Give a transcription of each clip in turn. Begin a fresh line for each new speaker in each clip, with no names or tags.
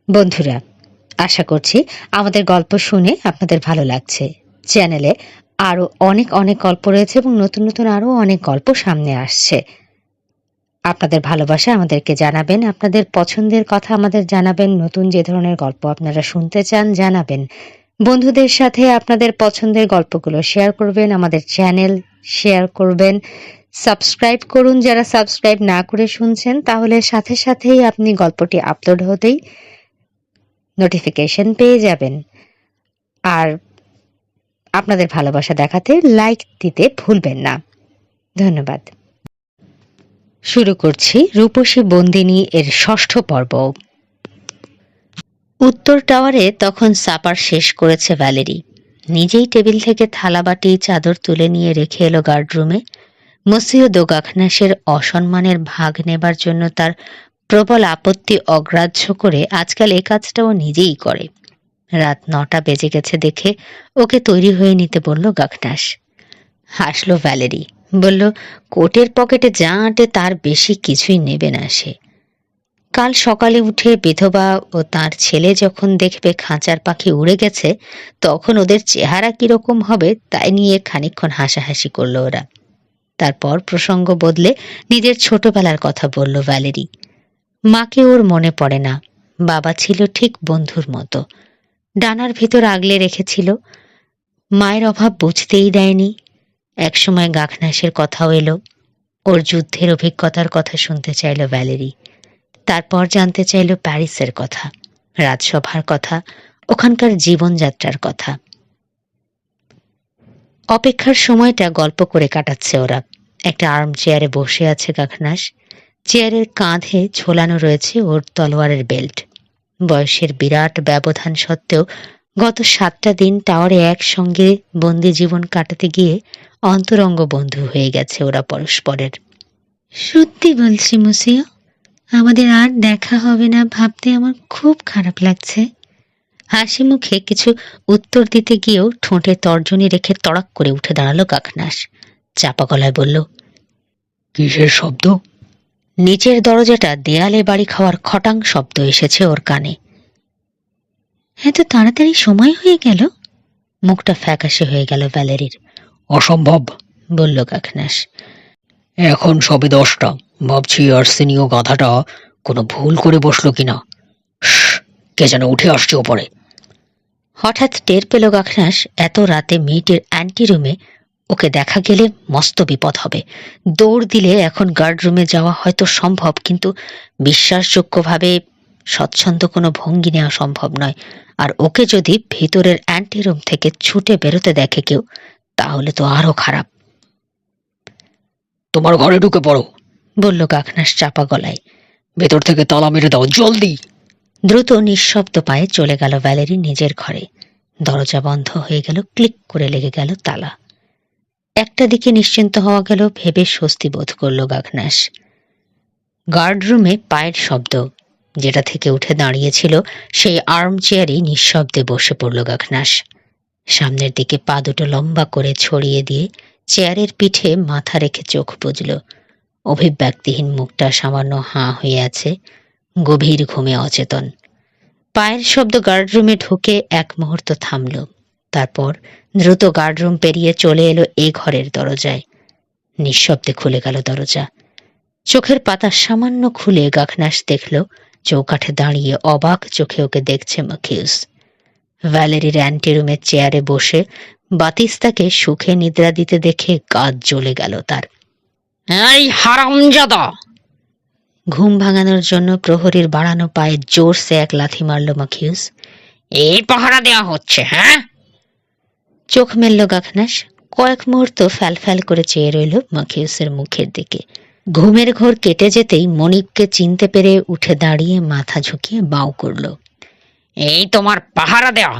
বন্ধুরা, আশা করছি আমাদের গল্প শুনে আপনাদের ভালো লাগছে। চ্যানেলে আরও অনেক অনেক গল্প রয়েছে এবং নতুন নতুন আরও অনেক গল্প সামনে আসছে। আপনাদের ভালোবাসা আমাদেরকে জানাবেন, আপনাদের পছন্দের কথা আমাদের জানাবেন, নতুন যে ধরনের গল্প আপনারা শুনতে চান জানাবেন। বন্ধুদের সাথে আপনাদের পছন্দের গল্পগুলো শেয়ার করবেন, আমাদের চ্যানেল শেয়ার করবেন, সাবস্ক্রাইব করুন। যারা সাবস্ক্রাইব না করে শুনছেন তাহলে সাথে সাথেই আপনি গল্পটি আপলোড হতেই নোটিফিকেশন পেয়ে যাবেন। আর আপনাদের ভালোবাসা দেখাতে লাইক দিতে ভুলবেন না। ধন্যবাদ। শুরু করছি রূপসী বন্দিনী এর ৬ষ্ঠ পর্ব। উত্তর টাওয়ারে তখন সাপার শেষ করেছে ভ্যালেরি। নিজেই টেবিল থেকে থালাবাটি চাদর তুলে নিয়ে রেখে এলো গার্ডরুমে। মসিও দো গাখনাসের অসম্মানের ভাগ নেবার জন্য তার প্রবল আপত্তি অগ্রাহ্য করে আজকাল এ কাজটাও নিজেই করে। রাত ৯টা বেজে গেছে দেখে ওকে তৈরি হয়ে নিতে বলল গাখনাস। হাসলো ভ্যালেরি, বলল, কোটের পকেটে যা আঁটে তার বেশি কিছুই নেবে না সে। কাল সকালে উঠে বিধবা ও তার ছেলে যখন দেখবে খাঁচার পাখি উড়ে গেছে, তখন ওদের চেহারা কিরকম হবে তাই নিয়ে খানিকক্ষণ হাসাহাসি করল ওরা। তারপর প্রসঙ্গ বদলে নিজের ছোটবেলার কথা বলল ভ্যালেরি। মাকে ওর মনে পড়ে না, বাবা ছিল ঠিক বন্ধুর মতো, ডানার ভিতর আগলে রেখেছিল, মায়ের অভাব বুঝতেই দেয়নি। একসময় গাখনাসের কথাও এলো, ওর যুদ্ধের অভিজ্ঞতার কথা শুনতে চাইল ভ্যালেরি। তারপর জানতে চাইল প্যারিসের কথা, রাজসভার কথা, ওখানকার জীবনযাত্রার কথা। অপেক্ষার সময়টা গল্প করে কাটাচ্ছে ওরা। একটা আর্ম চেয়ারে বসে আছে গাখনাস। চেয়ারের কাঁধে ঝোলানো রয়েছে ওর তলোয়ারের বেল্ট। বয়সের বিরাট ব্যবধান সত্ত্বেও গত ৭টা দিন টাওয়ারে একসঙ্গে বন্দি জীবন কাটাতে গিয়ে অন্তরঙ্গ বন্ধু হয়ে গেছে ওরা পরস্পরের। সত্যি বলছি মুসিও, আমাদের আর দেখা হবে না ভাবতে আমার খুব খারাপ লাগছে। হাসি মুখে কিছু উত্তর দিতে গিয়েও ঠোঁটে তর্জনী রেখে তড়াক করে উঠে দাঁড়ালো গাখনাস। চাপা গলায় বলল, কিসের শব্দ? নিচের দরজাটা দেয়ালে বাড়ি খাওয়ার খটাং শব্দ এসেছে ওর কানে। এত তাড়াতাড়ি সময় হয়ে গেল? মুখটা ফ্যাকাশে হয়ে গেল ভ্যালেরির।
অসম্ভব,
বলল গাখনাস।
এখন সবে 10টা। ভাবছি আর্সেনিও গাধাটা কোনো ভুল করে বসলো কিনা। কে যেন উঠে আসছে ওপরে।
হঠাৎ টের পেল গাখনাস এত রাতে মেয়েটির অ্যান্টি রুমে। ওকে দেখা গেলে মস্ত বিপদ হবে। দৌড় দিলে এখন গার্ড রুমে যাওয়া হয়তো সম্ভব, কিন্তু বিশ্বাসযোগ্যভাবে স্বচ্ছন্দ কোনো ভঙ্গি নেওয়া সম্ভব নয়। আর ওকে যদি ভেতরের অ্যান্টি রুম থেকে ছুটে বেরোতে দেখে কেউ, তাহলে তো আরো খারাপ।
তোমার ঘরে ঢুকে পড়ো,
বলল গাখনাস চাপা গলায়।
ভেতর থেকে তালা মেরে দাও, জলদি।
দ্রুত নিঃশব্দ পায়ে চলে গেল ভ্যালেরি নিজের ঘরে। দরজা বন্ধ হয়ে গেল, ক্লিক করে লেগে গেল তালা। একটা দিকে নিশ্চিন্ত হওয়া গেল ভেবে স্বস্তি বোধ করল গাখনাস। গার্ড রুমে পায়ের শব্দ, যেটা থেকে উঠে দাঁড়িয়েছিল সেই আর্ম চেয়ারে নিঃশব্দে বসে পড়ল গাখনাস। সামনের দিকে পা দুটো লম্বা করে ছড়িয়ে দিয়ে চেয়ারের পিঠে মাথা রেখে চোখ বুজল। অভিব্যক্তিহীন মুখটা সামান্য হাঁ হয়ে আছে, গভীর ঘুমে অচেতন। পায়ের শব্দ গার্ডরুমে ঢুকে এক মুহূর্ত থামল। তারপর দ্রুত গার্ডরুম পেরিয়ে চলে এলো এ ঘরের দরজায়। নিঃশব্দে খুলে গেল দরজা। চোখের পাতা সামান্য খুলে গাখনাস দেখল চৌকাঠে দাঁড়িয়ে অবাক চোখে ওকে দেখছে মাখিউস। ভ্যালেরির অ্যান্টিরুমের চেয়ারে বসে বাতিস্তাকে সুখে নিদ্রা দিতে দেখে কাজ জ্বলে গেল তার।
এই হারামজাদা!
ঘুম ভাঙানোর জন্য প্রহরীর বাড়ানো পায়ে জোরসে এক লাথি মারল মাখিউস।
এই পাহারা দেওয়া হচ্ছে, হ্যাঁ?
চোখ মেলল গাখনাস। কয়েক মুহূর্ত ফ্যাল করে চেয়ে রইল মাখিউসের মুখের দিকে। ঘুমের ঘোর কেটে যেতেই মনিবকে চিনতে পেরে উঠে দাঁড়িয়ে মাথা ঝুঁকিয়ে বাউ করল।
এই তোমার পাহারা দেওয়া!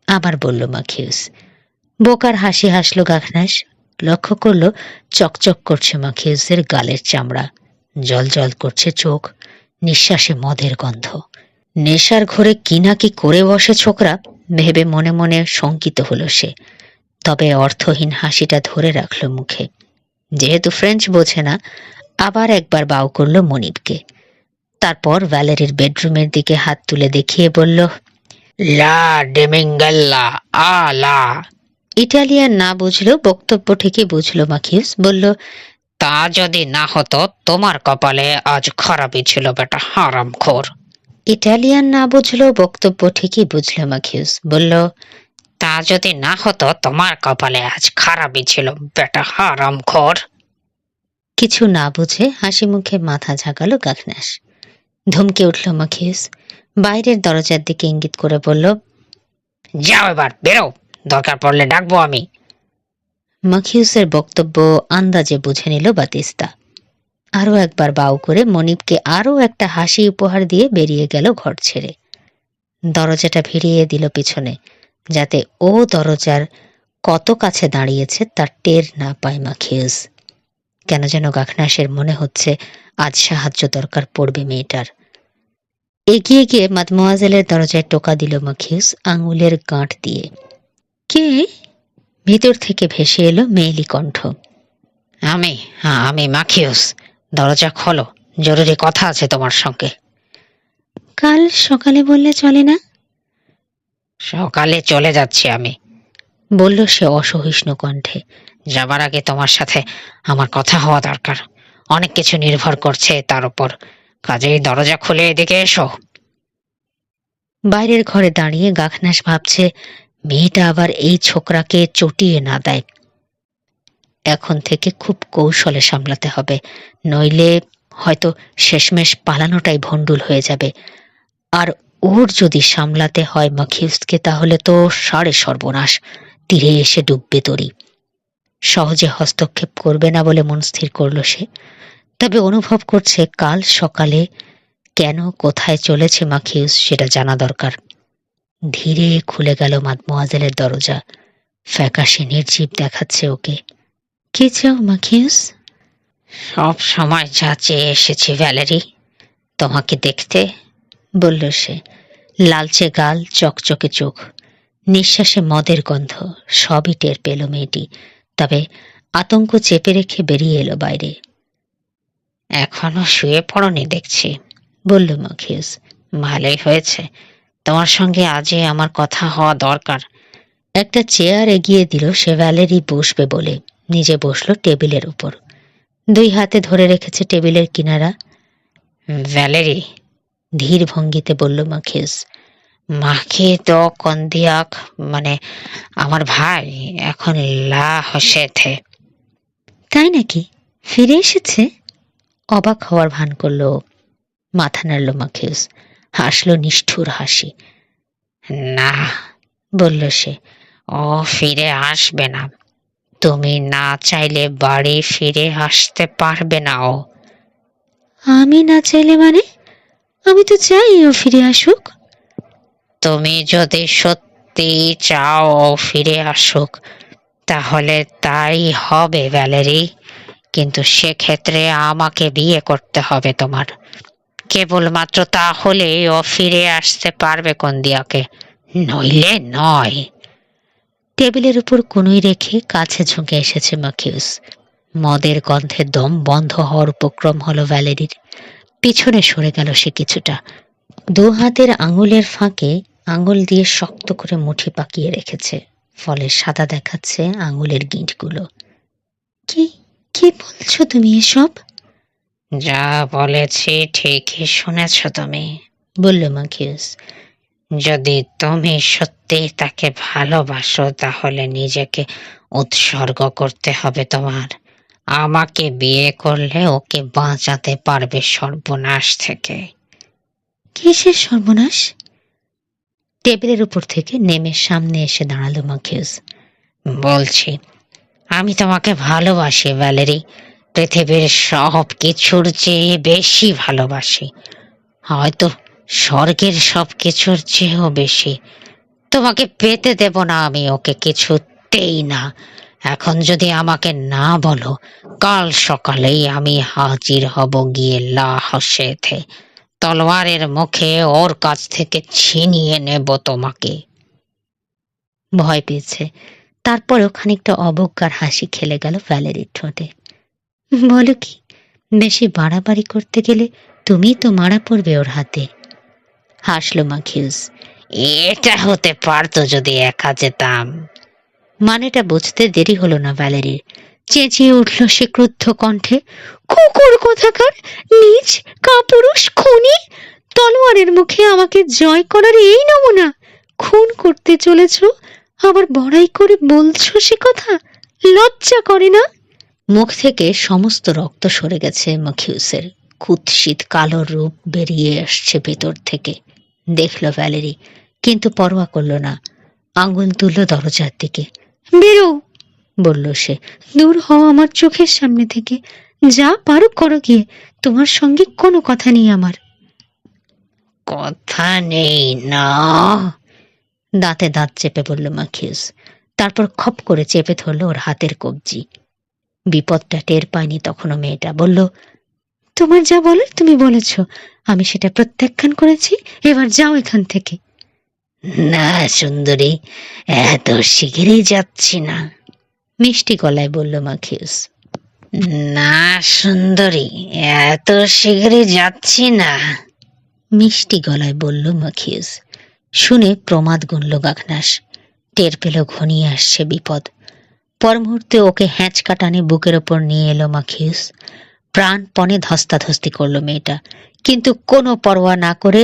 আবার বলল মাখিউস। বোকার হাসি হাসল গাখনাস। লক্ষ্য করল চকচক করছে মাখিউসের গালের চামড়া, জল জল করছে চোখ, নিঃশ্বাসে মদের গন্ধ। নেশার ঘোরে কি না কি করে বসে ছোকরা ভেবে মনে মনে শঙ্কিত হলো সে। তবে অর্থহীন হাসিটা ধরে রাখল মুখে। যেহেতু ফ্রেঞ্চ বোঝে না, আবার একবার বাউ করল মনিবকে। তারপর ভ্যালেরির বেডরুমের দিকে হাত তুলে দেখিয়ে বলল,
লা ডেমিঙ্গাল্লা আলা।
ইটালিয়ান না বুঝলেও বক্তব্য ঠিকই বুঝলো মাখিউস। বলল,
তা যদি না হতো তোমার কপালে আজ খারাপই ছিল বেটা হারামখোর।
ইটালিয়ান না বুঝলেও বক্তব্য ঠিকই বুঝলো মাখিউস। বলল,
তা যদি না হতো তোমার কপালে আজ খারাপই ছিল বেটা হারামখোর।
কিছু না বুঝে হাসি মুখে মাথা ঝাঁকালো গাখনাস। ধমকে উঠল মাখিউস। বাইরের দরজার দিকে ইঙ্গিত করে বলল,
যাও এবার বেরো, দরকার পড়লে ডাকবো আমি।
মাখিউসের বক্তব্য আন্দাজে বুঝে নিল বাতিস্তা। আরো একবার বাউ করে মনিবকে আরো একটা হাসি উপহার দিয়ে বেরিয়ে গেল ঘর ছেড়ে। দরজাটা ভিড়িয়ে দিল পিছনে, যাতে ও দরজার কত কাছে দাঁড়িয়েছে তার টের না পায় মাখিউস। কেন যেন গাখনাসের মনে হচ্ছে আজ সাহায্য দরকার পড়বে মেয়েটার। এগিয়ে গিয়ে মাদমোয়াজেলের দরজায় টোকা দিল মাখিউস আঙুলের গাঁট দিয়ে। কে? ভিতর থেকে ভেসে এলো মেয়েলি কণ্ঠ।
আমি আমি মাখিউস, দরজা খোলো, জরুরি কথা আছে তোমার সঙ্গে।
কাল সকালে বললে চলে না?
সকালে চলে যাচ্ছি আমি,
বলল সে অসহিষ্ণু কণ্ঠে।
যাবার আগে তোমার সাথে আমার কথা হওয়া দরকার। অনেক কিছু নির্ভর করছে তার উপর, কাজেই দরজা খুলে এদিকে এসো।
বাইরের ঘরে দাঁড়িয়ে গাখনাস ভাবছে মেয়েটা আবার এই ছোকরাকে চটিয়ে না দেয়। এখন থেকে খুব কৌশলে সামলাতে হবে, নইলে হয়তো শেষমেশ পালানোটাই ভণ্ডুল হয়ে যাবে। আর ওর যদি সামলাতে হয় মাখিউসকে, তাহলে তো সাড়ে সর্বনাশ, তীরে এসে ডুববে তরি। সহজে হস্তক্ষেপ করবে না বলে মন স্থির করল সে। তবে অনুভব করছে কাল সকালে কেন কোথায় চলেছে মাখিউস সেটা জানা দরকার। ধীরে খুলে গেল মাদমোয়াজেলের দরজা। ফ্যাকাশে নির্জীব দেখাচ্ছে ওকে। কে চাও মাখিউস?
সব সময় যা চেয়ে এসেছি ভ্যালেরি, তোমাকে দেখতে,
বলল সে। লালচে গাল, চকচকে চোখ, নিঃশ্বাসে মদের গন্ধ, সবই টের পেল মেয়েটি। তবে আতঙ্ক চেপে রেখে বেরিয়ে এলো বাইরে।
এখনো শুয়ে পড়নি দেখছি,
বলল মাখিউস।
ভালোই হয়েছে, তোমার সঙ্গে আজই আমার কথা হওয়া দরকার।
একটা চেয়ার এগিয়ে দিল সে ভ্যালেরি বসবে বলে। নিজে বসলো টেবিলের উপর, দুই হাতে ধরে রেখেছে টেবিলের কিনারা।
ভ্যালেরি,
ধীর ভঙ্গিতে বলল মাখিউস।
মাখি তো কন্দিয়াক, মানে আমার ভাই এখন লা হসেথে।
তাই নাকি? ফিরে এসেছে? অবাক হওয়ার ভান করলো। মাথা নাড়ল মাখিউস, হাসলো নিষ্ঠুর হাসি।
না,
বলল সে,
ও ফিরে আসবে না। তুমি না চাইলে বাড়ি ফিরে আসতে পারবে না ও।
আমি না চাইলে মানে? আমি তো চাই ও ফিরে আসুক।
তুমি যদি সত্যি চাও ও ফিরে আসুক, তাহলে তাই হবে ভ্যালেরি। কিন্তু সেক্ষেত্রে আমাকে বিয়ে করতে হবে তোমার। কেবলমাত্র তাহলে ও ফিরে আসতে পারবে কন্দিয়াকে, নইলে নয়।
টেবিলের উপর কনুই রেখে কাছে ঝুঁকে এসেছে মাখিউস। মদের গন্ধে দম বন্ধ হওয়ার উপক্রম হলো ভ্যালেরির। পিছনে সরে গেল সে কিছুটা। দু হাতের আঙুলের ফাঁকে আঙুল দিয়ে শক্ত করে মুঠি পাকিয়ে রেখেছে, ফলে সাদা দেখাচ্ছে আঙুলের গিঁটগুলো। কি কি বলছো তুমি এসব?
যা বলেছি ঠিকই শুনেছ তুমি,
বলল মাখিউস।
যদি তুমি সত্যি তাকে ভালোবাসো, তাহলে নিজেকে উৎসর্গ করতে হবে তোমার। আমাকে বিয়ে করলে ওকে বাঁচাতে পারবে সর্বনাশ থেকে।
কিসের সর্বনাশ? টেবিলের উপর থেকে নেমে সামনে এসে দাঁড়ালো মাখিউস।
বলছি, আমি তোমাকে ভালোবাসি ভ্যালেরি, পৃথিবীর সব কিছুর চেয়ে বেশি ভালোবাসি, হয়তো স্বর্গের সব কিছুর চেয়েও বেশি। তোমাকে পেতে দেব না আমি ওকে, কিছুতেই না। এখন যদি আমাকে না বলো, কাল সকালেই আমি হাজির হব গিয়ে লা হসেথে, তলোয়ারের মুখে ওর কাছ থেকে ছিনিয়ে নেব তোমাকে।
ভয় পেয়েছে, তারপরেও খানিকটা অবজ্ঞার হাসি খেলে গেল ভ্যালেরির ঠোঁটে। বলো কি, বেশি বাড়াবাড়ি করতে গেলে তুমি তো মারা পড়বে ওর হাতে। হাসলো মাখিউস।
এটা হতে পারতো যদি একা যেতাম।
মানেটা বুঝতে দেরি হলো না ভ্যালেরির। চেঁচিয়ে উঠল সে ক্রুদ্ধ কণ্ঠে, কুকুর কোথাকার, নীচ, কাপুরুষ, খুনি! তলোয়ারের মুখে আমাকে জয় করার এই নমুনা! খুন করতে চলেছ, আবার বড়াই করে বলছো সে কথা! লজ্জা করে না? মুখ থেকে সমস্ত রক্ত সরে গেছে মাখিউসের। কুৎসিত কালো রূপ বেরিয়ে আসছে ভেতর থেকে। দেখল ভ্যালেরি, কিন্তু পরোয়া করল না। আঙ্গুল তুলল দরজার দিকে। বেরো, বলল সে। দূর হও আমার চোখের সামনে থেকে। যা পারো করো গিয়ে, তোমার সঙ্গে কোনো কথা নেই আমার।
কথা নেই না?
দাঁতে দাঁত চেপে বলল মাখিউস। তারপর খপ করে চেপে ধরল ওর হাতের কবজি। বিপদটা টের পায়নি তখনও মেয়েটা। বলল, তোমার যা বলার তুমি বলেছ, আমি সেটা প্রত্যাখ্যান করেছি। এবার যাও এখান থেকে।
না সুন্দরী, এত শিগগিরই যাচ্ছি না,
মিষ্টি গলায় বলল মাখিউস।
না সুন্দরী, এত শিগগিরই যাচ্ছি না,
মিষ্টি গলায় বলল মাখিউস। শুনে প্রমাদ গুনল গাখনাস। টের পেল ঘনিয়ে আসছে বিপদ। পর মুহূর্তে ওকে হ্যাঁচকা টানে বুকের ওপর নিয়ে এলো মাখিউস। প্রাণপণে ধস্তাধস্তি করলো মেয়েটা, কিন্তু কোনো পরোয়া না করে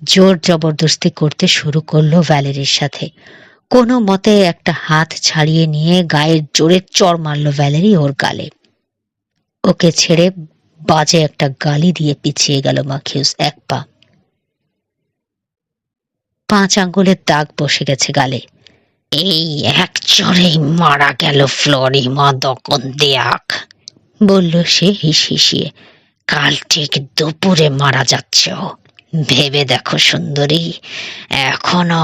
জোর জবরদস্তি করতে শুরু করলো ভ্যালেরির সাথে। কোনো মতে একটা হাত ছাড়িয়ে নিয়ে গায়ের জোরে চড় মারল ভ্যালেরি ওর গালে। ওকে ছেড়ে বাজে একটা গালি দিয়ে পিছিয়ে গেল মাখিউস এক পা। 5 আঙ্গুলের দাগ বসে গেছে গালে।
এই এক চড়েই মারা গেল ফ্লোরিমা দকন্দিয়াক,
বলল সে হিসিয়ে।
কাল ঠিক দুপুরে মারা যাচ্ছে ও। ভেবে দেখো সুন্দরী, এখনো।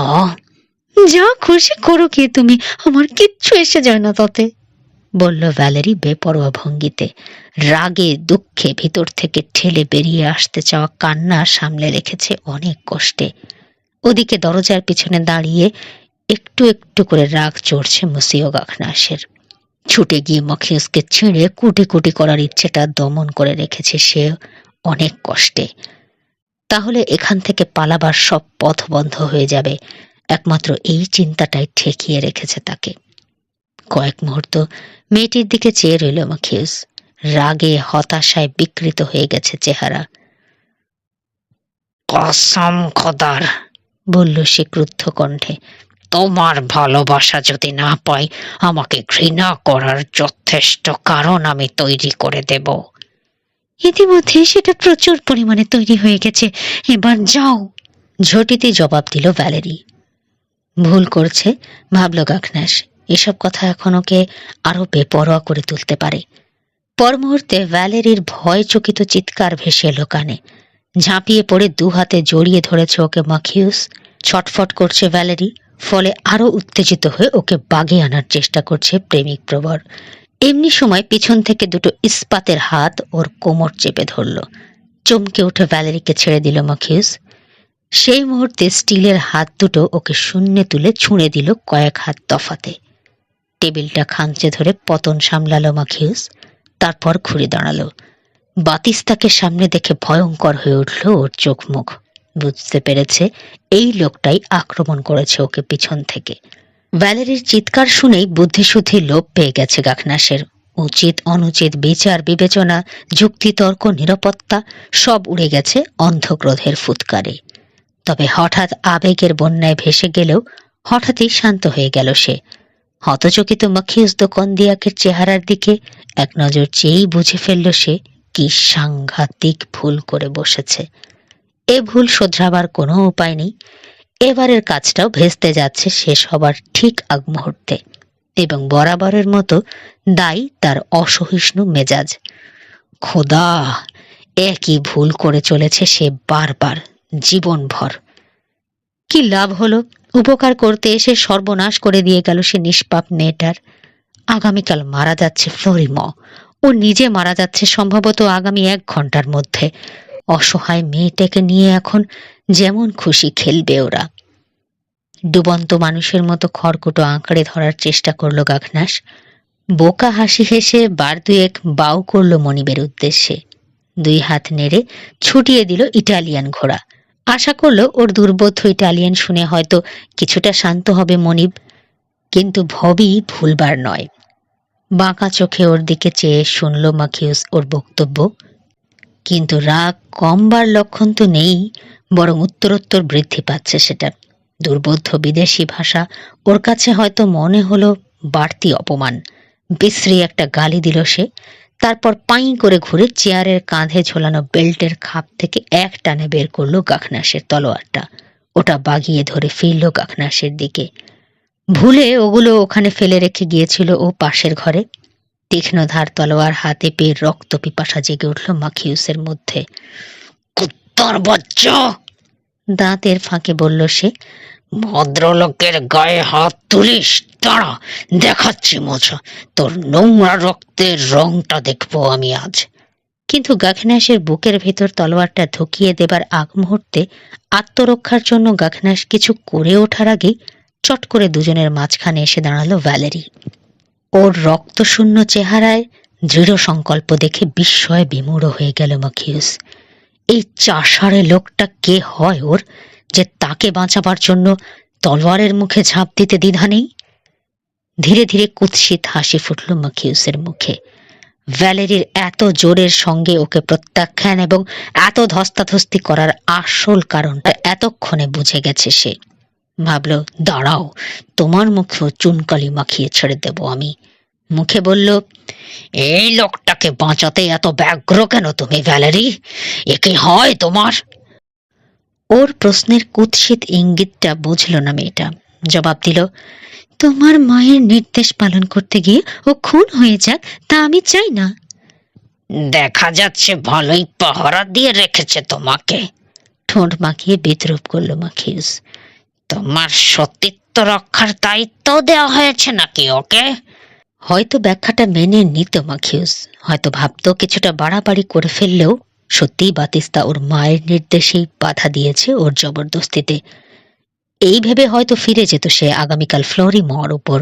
যা খুশি করো কে তুমি, আমার কিচ্ছু এসে যায় না তাতে, বলল ভ্যালেরি বেপরোয়া ভঙ্গিতে। রাগে দুঃখে ভিতর থেকে ঠেলে বেরিয়ে আসতে চাওয়া কান্না সামলে রেখেছে অনেক কষ্টে। ওদিকে দরজার পিছনে দাঁড়িয়ে একটু একটু করে রাগ চড়ছে মুসিও গাখনাসের। ছুটে গিয়ে মাখিউসকে ছিঁড়ে কুটি কুটি করার ইচ্ছেটা দমন করে রেখেছে সে অনেক কষ্টে। তাহলে এখান থেকে পালাবার সব পথ বন্ধ হয়ে যাবে, একমাত্র এই চিন্তাটাই ঠেকিয়ে রেখেছে তাকে। কয়েক মুহূর্ত মেয়েটির দিকে চেয়ে রইল মাখিউস। রাগে হতাশায় বিকৃত হয়ে গেছে চেহারা।
কসম খোদার,
বলল সে ক্রুদ্ধ কণ্ঠে,
তোমার ভালোবাসা যদি না পাই, আমাকে ঘৃণা করার যথেষ্ট কারণ আমি তৈরি করে দেব।
ইতিমধ্যে সেটা প্রচুর পরিমাণে তৈরি হয়ে গেছে, এবার যাও, ঝটিতে জবাব দিল ভ্যালেরি। ভুল করছে ভাবল গাখনাস। এসব কথা এখন ওকে আরো বেপরোয়া করে তুলতে পারে। পর মুহূর্তে ভ্যালেরির ভয় চকিত চিৎকার ভেসে এলো কানে। ঝাঁপিয়ে পড়ে 2 হাতে জড়িয়ে ধরেছে ওকে মাখিউস। ছটফট করছে ভ্যালেরি, ফলে আরো উত্তেজিত হয়ে ওকে বাগে আনার চেষ্টা করছে প্রেমিক প্রবর। এমনি সময় পিছন থেকে 2টো ইস্পাতের হাত ওর কোমর চেপে ধরল। চমকে উঠে ভ্যালেরিকে ছেড়ে দিল মাখিউস। সেই মুহূর্তে স্টিলের হাত দুটো ওকে শূন্যে তুলে ছুঁড়ে দিল কয়েক হাত তফাতে। টেবিলটা খামচে ধরে পতন সামলালো মাখিউস। তারপর ঘুরে দাঁড়ালো। বাতিস্তাকে সামনে দেখে ভয়ঙ্কর হয়ে উঠল ওর চোখ মুখ। বুঝতে পেরেছে এই লোকটাই আক্রমণ করেছে ওকে পিছন থেকে। ভ্যালেরির চিৎকার শুনেই বুদ্ধিশুদ্ধি লোপ পেয়ে গেছে গাখনাসের। উচিত অনুচিত বিচার বিবেচনা, যুক্তিতর্ক, নিরাপত্তা সব উড়ে গেছে অন্ধক্রোধের ফুৎকারে। তবে হঠাৎ আবেগের বন্যায় ভেসে গেলেও হঠাৎই শান্ত হয়ে গেল সে। হতচকিত মাখিউস দকন্দিয়াকের চেহারার দিকে এক নজর চেয়েই বুঝে ফেলল সে কি সাংঘাতিক ভুল করে বসেছে। এ ভুল শোধরাবার কোনো উপায় নেই। এবারের কাজটাও ভেস্তে যাচ্ছে শেষ হবার ঠিক আগ মুহূর্তে, এবং বরাবরের মতো দায়ী তার অসহিষ্ণু মেজাজ। খোদা, একই ভুল করে চলেছে সে বারবার, জীবনভর। কি লাভ হলো? উপকার করতে এসে সর্বনাশ করে দিয়ে গেল সে নিষ্পাপ মেয়েটার। আগামীকাল মারা যাচ্ছে ফ্লোরিমা। ও নিজে মারা যাচ্ছে সম্ভবত আগামী 1 ঘন্টার মধ্যে। অসহায় মেয়েটাকে নিয়ে এখন যেমন খুশি খেলবে ওরা। ডুবন্ত মানুষের মতো খড়কুটো আঁকড়ে ধরার চেষ্টা করলো গাখনাস। বোকা হাসি হেসে বার 2 বাউ করলো মনিবের উদ্দেশ্যে। দুই হাত নেড়ে ছুটিয়ে দিল ইটালিয়ান ঘোড়া। আশা করলো ওর দুর্বোধ্য ইটালিয়ান শুনে হয়তো কিছুটা শান্ত হবে মনিব, কিন্তু ভবি ভুলবার নয়। বাঁকা চোখে ওর দিকে চেয়ে শুনল মাখিউস ওর বক্তব্য, কিন্তু রাগ কমবার লক্ষণ তো নেই, বরং উত্তরোত্তর বৃদ্ধি পাচ্ছে সেটা। দুর্বোধ্য বিদেশি ভাষা ওর কাছে হয়তো মনে হলো বাড়তি অপমান। বিশ্রী একটা গালি দিল সে, তারপর পাই করে ঘুরে চেয়ারের কাঁধে ঝোলানো বেল্টের খাপ থেকে এক টানে বের করলো গাখনাসের তলোয়ারটা। ওটা বাগিয়ে ধরে ফিরল গাখনাসের দিকে। ভুলে ওগুলো ওখানে ফেলে রেখে গিয়েছিল ও পাশের ঘরে। তীক্ষ্ণধার তলোয়ার হাতে পেয়ে রক্ত পিপাসা জেগে উঠল মাখিউসের মধ্যে।
কুত্তার বাচ্চা,
দাঁতের ফাঁকে বলল সে,
ভদ্রলোকের গায়ে হাত তুলিস? দাঁড়া, দেখাচ্ছি মজা, তোর নোংরা রক্তের রংটা দেখবো আমি আজ।
কিন্তু গাখনাসের বুকের ভেতর তলোয়ারটা ঢুকিয়ে দেবার আগ মুহূর্তে আত্মরক্ষার জন্য গাখনাস কিছু করে ওঠার আগেই চট করে দুজনের মাঝখানে এসে দাঁড়ালো ভ্যালেরি। ওর রক্তশূন্য চেহারায় দৃঢ় সংকল্প দেখে বিস্ময়ে বিমূঢ় হয়ে গেল মাখিউস। এই চাষারে লোকটা কে হয় ওর, যে তাকে বাঁচাবার জন্য তলোয়ারের মুখে ঝাঁপ দিতে দ্বিধা নেই? ধীরে ধীরে কুৎসিত হাসি ফুটল মাখিউসের মুখে। ভ্যালেরির এত জোরের সঙ্গে ওকে প্রত্যাখ্যান এবং এত ধস্তাধস্তি করার আসল কারণটা এতক্ষণে বুঝে গেছে সে। ভাবল, দাঁড়াও, তোমার মুখেও চুনকালি মাখিয়ে ছেড়ে দেব আমি। মুখে বলল,
এই লোকটাকে বাঁচাতে এত ব্যগ্র কেন তুমি ভ্যালেরি? একে হয় তোমার?
ওর প্রশ্নের কুৎসিত ইঙ্গিতটা বুঝল না মেয়েটা। জবাব দিল, তোমার মায়ের নির্দেশ পালন করতে গিয়ে ও খুন হয়ে যাক তা আমি চাই না।
দেখা যাচ্ছে ভালোই পাহারা দিয়ে রেখেছে তোমাকে।
ঠোঁট মাখিয়ে বিদ্রুপ করল মাখিউস।
তোমার সতীত্ব রক্ষার দায়িত্ব দেওয়া হয়েছে নাকি ওকে?
হয়তো ব্যাখ্যাটা মেনে নিত মাখিউস, হয়তো ভাবতো কিছুটা বাড়াবাড়ি করে ফেললেও সত্যিই বাতিস্তা ওর মায়ের নির্দেশেই বাধা দিয়েছে ওর জবরদস্তিতে। এই ভেবে হয়তো ফিরে যেত সে আগামীকাল ফ্লোরিমোর উপর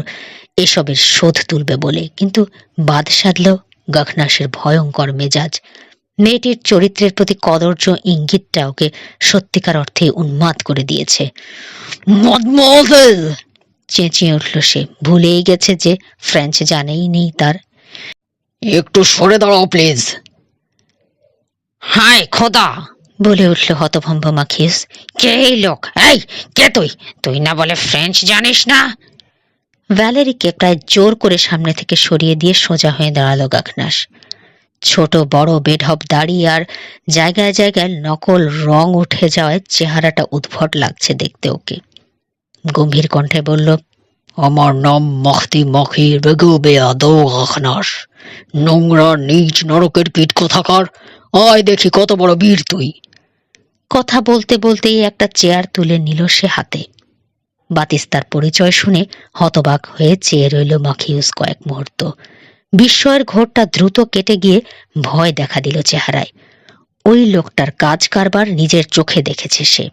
এসবের শোধ তুলবে বলে, কিন্তু বাদ সাধল গাখনাসের ভয়ঙ্কর মেজাজ। মেয়েটির চরিত্রের প্রতি কদর্য ইঙ্গিতটা ওকে সত্যিকার অর্থে উন্মাদ করে দিয়েছে।
মদমোজেল,
চেঁচিয়ে উঠল সে, ভুলেই গেছে যে ফ্রেঞ্চ জানেই নেই তার।
একটু সরে দাঁড়াও প্লিজ। হায় খোদা,
বলে উঠল হতভম্ব মাখিউস।
কে এই লোক? এই কে তুই? তুই না বলে ফ্রেঞ্চ জানিস না?
ভ্যালেরিকে প্রায় জোর করে সামনে থেকে সরিয়ে দিয়ে সোজা হয়ে দাঁড়ালো গাখনাস। ছোট বড় বেঢপ দাড়ি আর জায়গায় জায়গায় নকল রং উঠে যাওয়ায় চেহারাটা উদ্ভট লাগছে দেখতে ওকে। গম্ভীর কণ্ঠে বলল,
আমার নাম মখতি মখির বেগুবেয়া দো গাখনাস। নোংরা নিচ নরকের কীট কোথাকার, আয় দেখি কত বড় বীর তুই।
কথা বলতে বলতেই একটা চেয়ার তুলে নিল সে হাতে। বাতিস্তার পরিচয় শুনে হতবাক হয়ে চেয়ে রইল মাখিউস কয়েক মুহূর্ত। বিস্ময়ের ঘোরটা দ্রুত কেটে গিয়ে ভয় দেখা দিল চেহারায়। ওই লোকটার কাজ কারবার নিজের চোখে দেখেছে সে।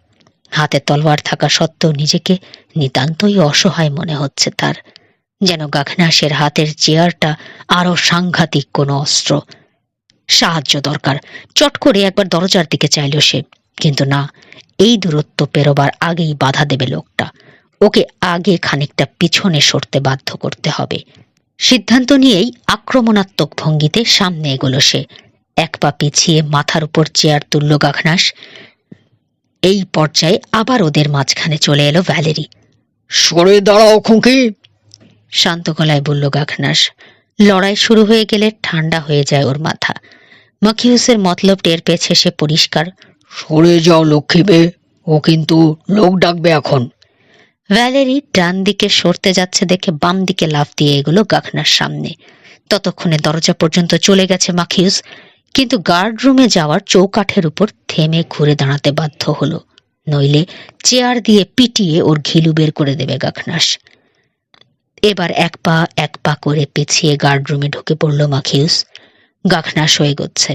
হাতে তলোয়ার থাকা সত্ত্বেও নিজেকে নিতান্তই অসহায় মনে হচ্ছে তার, যেন গাখনাসের হাতের চেয়ারটা আরো সাংঘাতিক কোনো অস্ত্র। সাহায্য দরকার। চট করে একবার দরজার দিকে চাইল সে, কিন্তু না, এই দূরত্ব পেরোবার আগেই বাধা দেবে লোকটা। ওকে আগে খানিকটা পিছনে সরতে বাধ্য করতে হবে। সিদ্ধান্ত নিয়েই আক্রমণাত্মক ভঙ্গিতে সামনে এগোলো সে। এক পা পিছিয়ে মাথার উপর চেয়ার তুলল গাখনাস। এই পর্যায়ে আবার ওদের মাঝখানে চলে এলো ভ্যালেরি।
সরে দাঁড়াও খুঁকি,
শান্ত গলায় বলল গাখনাস। লড়াই শুরু হয়ে গেলে ঠান্ডা হয়ে যায় ওর মাথা। মাখিউসের মতলব টের পেয়েছে সে পরিষ্কার।
সরে যাও লক্ষ্মী বে, ও কিন্তু লোক ডাকবে এখন।
ভ্যালেরি ডান দিকে সরতে যাচ্ছে দেখে বাম দিকে লাফ দিয়ে এগুলো গাখনার সামনে। ততক্ষণে দরজা পর্যন্ত চলে গেছে মাখিউস, কিন্তু গার্ড রুমে যাওয়ার চৌকাঠের উপর থেমে ঘুরে দাঁড়াতে বাধ্য হলো, নইলে চেয়ার দিয়ে পিটিয়ে ওর ঘিলু বের করে দেবে গাখনাস। এবার এক পা করে পিছিয়ে গার্ড রুমে ঢুকে পড়ল মাখিউস। গাখনাস হয়ে গচ্ছে,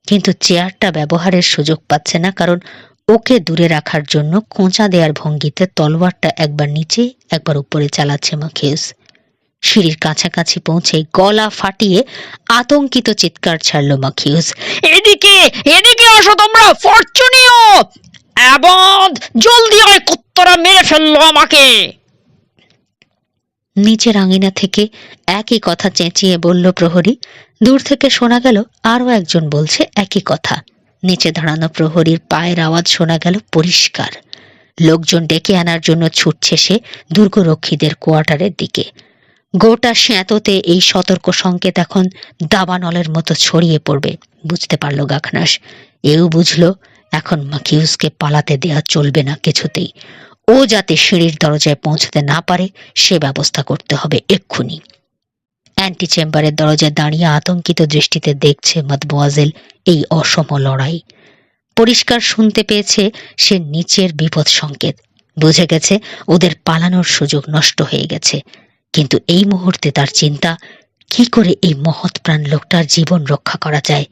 কিন্তু চেয়ারটা ব্যবহারের সুযোগ পাচ্ছে না, কারণ ওকে দূরে রাখার জন্য খোঁচা দেওয়ার ভঙ্গিতে তলোয়ারটা একবার নিচে একবার উপরে চালাচ্ছে মাখিউস। সিঁড়ির কাছাকাছি পৌঁছে গলা ফাটিয়ে আতঙ্কিত চিৎকার ছাড়ল মাখিউস।
এদিকে এদিকে আসো তোমরা, ফরচুনিও! আবাদ, জলদি আয়, কুত্তরা মেরে ফেললো আমাকে!
নিচের আঙিনা থেকে একই কথা চেঁচিয়ে বলল প্রহরী। দূর থেকে শোনা গেল আরো একজন বলছে একই কথা। নিচে দাঁড়ানো প্রহরীর পায়ের আওয়াজ শোনা গেল পরিষ্কার। লোকজন ডেকে আনার জন্য ছুটছে সে দুর্গরক্ষীদের কোয়ার্টারের দিকে। গোটা শ্যাততে এই সতর্ক সংকেত এখন দাবানলের মতো ছড়িয়ে পড়বে বুঝতে পারল গাখনাস। এও বুঝলো এখন মাকিউসকে পালাতে দেয়া চলবে না কিছুতেই। ও যাতে সিঁড়ির দরজায় পৌঁছতে না পারে সে ব্যবস্থা করতে হবে এক্ষুনি। অ্যান্টি চেম্বারের দরজায় দাঁড়িয়ে আতঙ্কিত দৃষ্টিতে দেখছে মাদমোয়াজেল এই অসম লড়াই। পরিষ্কার শুনতে পেয়েছে সে নিচের বিপদ সংকেত। বুঝে গেছে ওদের পালানোর সুযোগ নষ্ট হয়ে গেছে। কিন্তু এই মুহূর্তে তার চিন্তা, কি করে এই মহৎ প্রাণ লোকটার জীবন রক্ষা করা যায়।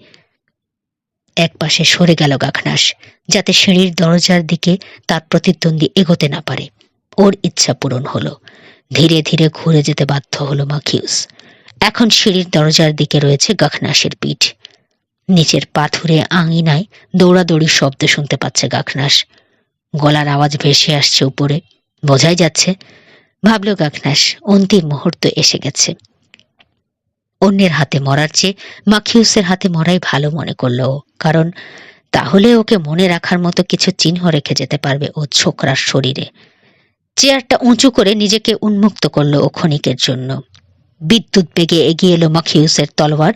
এক পাশে সরে গেল গাখনাস, যাতে সিঁড়ির দরজার দিকে তার প্রতিদ্বন্দ্বী এগোতে না পারে। ওর ইচ্ছা পূরণ হলো। ধীরে ধীরে ঘুরে যেতে বাধ্য হলো মাখিউস। এখন সিঁড়ির দরজার দিকে রয়েছে গাখনাসের পিঠ। নিচের পাথুরে আঙিনায় দৌড়াদৌড়ির শব্দ শুনতে পাচ্ছে গাখনাস। গলার আওয়াজ ভেসে আসছে উপরে, বোঝাই যাচ্ছে। ভাবল গাখনাস অন্তিম মুহূর্ত এসে গেছে। অন্যের হাতে মরার চেয়ে মাখিউসের হাতে মরাই ভালো মনে করলো ও, কারণ তাহলে ওকে মনে রাখার মতো কিছু চিহ্ন রেখে যেতে পারবে ও ছোকরার শরীরে। চেয়ারটা উঁচু করে নিজেকে উন্মুক্ত করলো ও ক্ষণিকের জন্য। বিদ্যুৎ বেগে এগিয়ে এলো মাখিউসের তলোয়ার।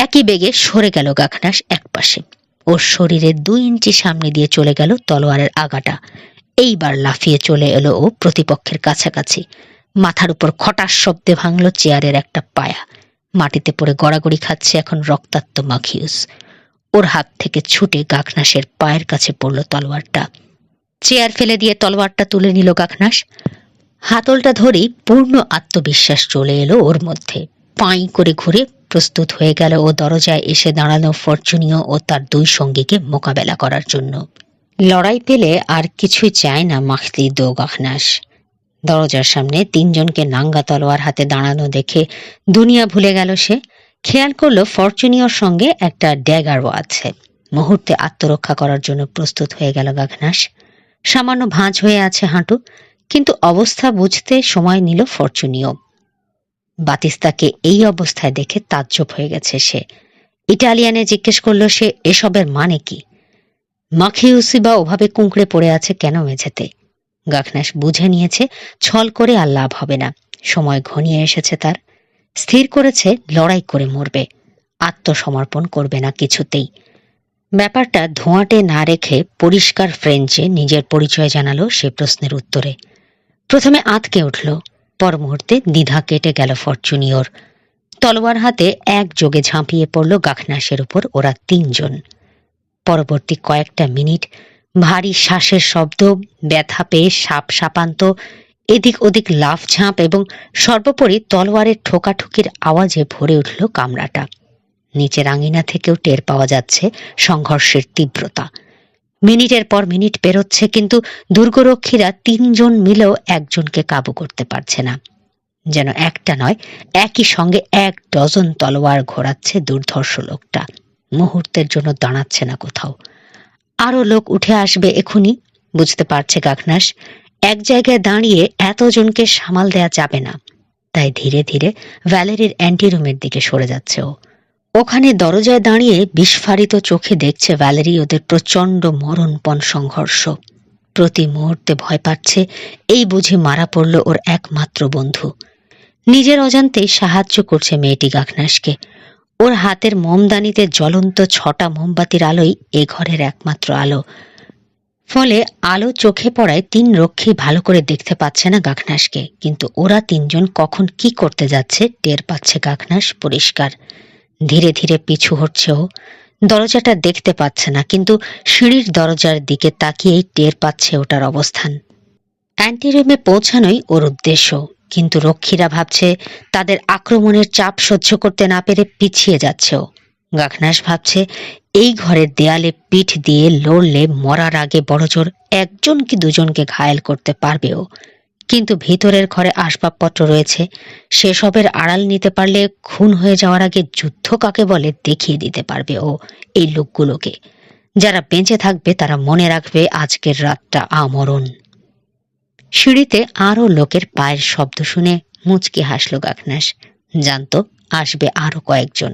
একই বেগে সরে গেল গাখনাস একপাশে। ওর শরীরের 2 ইঞ্চি সামনে দিয়ে চলে গেল তলোয়ারের আগাটা। এইবার লাফিয়ে চলে এলো ও প্রতিপক্ষের কাছাকাছি। মাথার উপর খটাস শব্দে ভাঙল চেয়ারের একটা পায়া। মাটিতে পড়ে গড়াগড়ি খাচ্ছে এখন রক্তাক্ত মাখিউস। ওর হাত থেকে ছুটে গাখনাসের পায়ের কাছে পড়ল তলোয়ারটা। চেয়ার ফেলে দিয়ে তলোয়ারটা তুলে নিল গাখনাস। হাতলটা ধরেই পূর্ণ আত্মবিশ্বাস চলে এলো ওর মধ্যে। পাই করে ঘুরে প্রস্তুত হয়ে গেল ও দরজায় এসে দাঁড়ানো ফরচুনিও ও তার 2 সঙ্গীকে মোকাবেলা করার জন্য। লড়াই পেলে আর কিছুই চায় না মাখতি দো গাখনাস। দরজার সামনে 3 জনকে নাঙ্গা তলোয়ার হাতে দাঁড়ানো দেখে দুনিয়া ভুলে গেল সে। খেয়াল করলো ফরচুনিওর সঙ্গে একটা ড্যাগারও আছে। মুহূর্তে আত্মরক্ষা করার জন্য প্রস্তুত হয়ে গেল গাখনাস। সামান্য ভাঁজ হয়ে আছে হাঁটু, কিন্তু অবস্থা বুঝতে সময় নিল ফরচুনিও। বাতিস্তাকে এই অবস্থায় দেখে তাজ্জব হয়ে গেছে সে। ইটালিয়ানে জিজ্ঞেস করলো সে এসবের মানে কি। মাখিউসি বা ওভাবে কুঁকড়ে পড়ে আছে কেন মেঝেতে। গাখনাস বুঝে নিয়েছে ছল করে আর লাভ হবে না। সময় ঘনিয়ে এসেছে তার। স্থির করেছে লড়াই করে মরবে, আত্মসমর্পণ করবে না কিছুতেই। ব্যাপারটা ধোঁয়াটে না রেখে পরিষ্কার ফ্রেঞ্চে নিজের পরিচয় জানালো সে প্রশ্নের উত্তরে। প্রথমে আঁতকে উঠল, পর মুহূর্তে দ্বিধা কেটে গেল ফরচুনিওর। তলোয়ার হাতে একযোগে ঝাঁপিয়ে পড়ল গাখনাসের উপর ওরা 3 জন। পরবর্তী কয়েকটা মিনিট ভারী শ্বাসের শব্দ, ব্যথা পেয়ে সাপ সাপান্ত, এদিক ওদিক লাফ ঝাঁপ এবং সর্বোপরি তলোয়ারের ঠোকাঠুকির আওয়াজে ভরে উঠল কামরাটা। নিচের আঙিনা থেকেও টের পাওয়া যাচ্ছে সংঘর্ষের তীব্রতা। মিনিটের পর মিনিট পেরোচ্ছে, কিন্তু দুর্গরক্ষীরা 3 জন মিলেও একজনকে কাবু করতে পারছে না। যেন একটা নয়, একই সঙ্গে 1 ডজন তলোয়ার ঘোরাচ্ছে দুর্ধর্ষ লোকটা। মুহূর্তের জন্য দাঁড়াচ্ছে না কোথাও। আরো লোক উঠে আসবে এখুনি, বুঝতে পারছে গাখনাস। এক জায়গায় দাঁড়িয়ে এতজনকে সামাল দেয়া যাবে না। তাই ধীরে ধীরে ভ্যালেরির অ্যান্টিরুমের দিকে সরে যাচ্ছে ও। ওখানে দরজায় দাঁড়িয়ে বিস্ফারিত চোখে দেখছে ভ্যালেরি ওদের প্রচণ্ড মরণপণ সংঘর্ষ। প্রতি মুহূর্তে ভয় পাচ্ছে এই বুঝি মারা পড়ল ওর একমাত্র বন্ধু। নিজের অজান্তেই সাহায্য করছে মেয়েটি গাখনাসকে। ওর হাতের মোমদানিতে জ্বলন্ত 6টা মোমবাতির আলোই এ ঘরের একমাত্র আলো। ফলে আলো চোখে পড়ায় 3 রক্ষী ভালো করে দেখতে পাচ্ছে না গাখনাসকে, কিন্তু ওরা 3 জন কখন কি করতে যাচ্ছে টের পাচ্ছে গাখনাস পরিষ্কার। ধীরে ধীরে পিছু হটছে ও। দরজাটা দেখতে পাচ্ছে না, কিন্তু সিঁড়ির দরজার দিকে তাকিয়েই টের পাচ্ছে ওটার অবস্থান। অ্যান্টিরুমে পৌঁছানোই ওর উদ্দেশ্য, কিন্তু রক্ষীরা ভাবছে তাদের আক্রমণের চাপ সহ্য করতে না পেরে পিছিয়ে যাচ্ছে ও। গাখনাস ভাবছে এই ঘরের দেয়ালে পিঠ দিয়ে লড়লে মরার আগে বড়জোর 1 জন কি 2 জনকে ঘায়েল করতে পারবে ও, কিন্তু ভিতরের ঘরে আসবাবপত্র রয়েছে, সেসবের আড়াল নিতে পারলে খুন হয়ে যাওয়ার আগে যুদ্ধ কাকে বলে দেখিয়ে দিতে পারবে ও এই লোকগুলোকে। যারা বেঁচে থাকবে তারা মনে রাখবে আজকের রাতটা আমরণ। সিঁড়িতে আরো লোকের পায়ের শব্দ শুনে মুচকি হাসল গাখনাস। জানতো আসবে আরো কয়েকজন।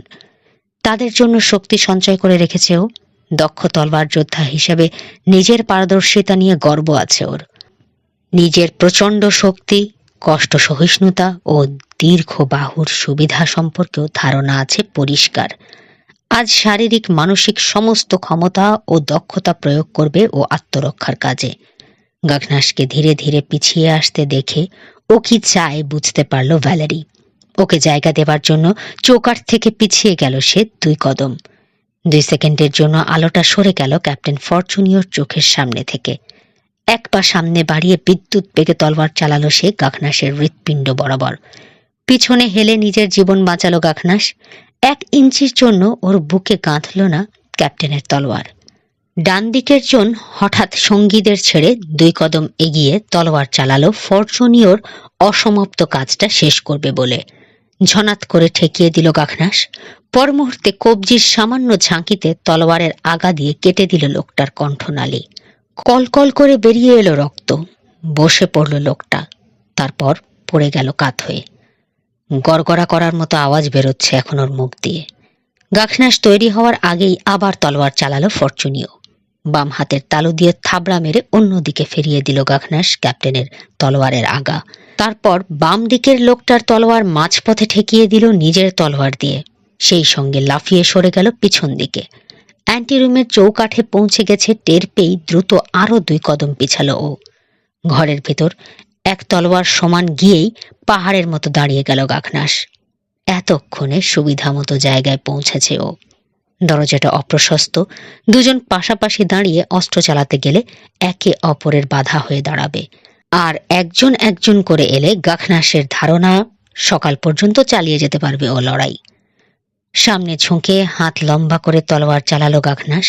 তাদের জন্য শক্তি সঞ্চয় করে রেখেছে ও। দক্ষ তলবার যোদ্ধা হিসেবে নিজের পারদর্শিতা নিয়ে গর্ব আছে ওর। নিজের প্রচণ্ড শক্তি, কষ্ট সহিষ্ণুতা ও দীর্ঘ বাহুর সুবিধা সম্পর্কেও ধারণা আছে পরিষ্কার। আজ শারীরিক মানসিক সমস্ত ক্ষমতা ও দক্ষতা প্রয়োগ করবে ও আত্মরক্ষার কাজে। গাখনাসকে ধীরে ধীরে পিছিয়ে আসতে দেখে ও কি চায় বুঝতে পারল ভ্যালেরি। ওকে জায়গা দেবার জন্য চৌকাঠ থেকে পিছিয়ে গেল সে 2 কদম। 2 সেকেন্ডের জন্য আলোটা সরে গেল ক্যাপ্টেন ফরচুনিওর চোখের সামনে থেকে। এক পা সামনে বাড়িয়ে বিদ্যুৎ বেগে তলোয়ার চালালো সে গাখনাসের হৃৎপিণ্ড বরাবর। পিছনে হেলে নিজের জীবন বাঁচালো গাখনাস। 1 ইঞ্চির জন্য ওর বুকে গাঁথল না ক্যাপ্টেনের তলোয়ার। ডান দিকের জন হঠাৎ সঙ্গীদের ছেড়ে 2 কদম এগিয়ে তলোয়ার চালালো ফরচুনিওর অসমাপ্ত কাজটা শেষ করবে বলে। ঝনাত করে ঠেকিয়ে দিল গাখনাস। পর মুহূর্তে কবজির সামান্য ঝাঁকিতে তলোয়ারের আগা দিয়ে কেটে দিল লোকটার কণ্ঠনালী। কলকল করে বেরিয়ে এলো রক্ত। বসে পড়ল লোকটা, তারপর পড়ে গেল কাত হয়ে। গড়গড়া করার মতো আওয়াজ বেরোচ্ছে এখন ওর মুখ দিয়ে। গাখনাস তৈরি হওয়ার আগেই আবার তলোয়ার চালালো ফরচুনিও। বাম হাতের তালু দিয়ে থাবড়া মেরে অন্যদিকে ফিরিয়ে দিল গাখনাস ক্যাপ্টেনের তলোয়ারের আগা। তারপর বাম দিকের লোকটার তলোয়ার মাঝপথে ঠেকিয়ে দিল নিজের তলোয়ার দিয়ে। সেই সঙ্গে লাফিয়ে সরে গেল পিছন দিকে। অ্যান্টিরুমের চৌকাঠে পৌঁছে গেছে টের পেয়েই দ্রুত আরো 2 কদম পিছালো ও। ঘরের ভেতর এক তলোয়ার সমান গিয়েই পাহাড়ের মতো দাঁড়িয়ে গেল গাখনাস। এতক্ষণে সুবিধা মতো জায়গায় পৌঁছেছে ও। দরজাটা অপ্রশস্ত। 2 জন পাশাপাশি দাঁড়িয়ে অস্ত্র চালাতে গেলে একে অপরের বাধা হয়ে দাঁড়াবে। আর একজন একজন করে এলে গাখনাসের ধারণা সকাল পর্যন্ত চালিয়ে যেতে পারবে ও লড়াই। সামনে ঝুঁকে হাত লম্বা করে তলোয়ার চালালো গাখনাস।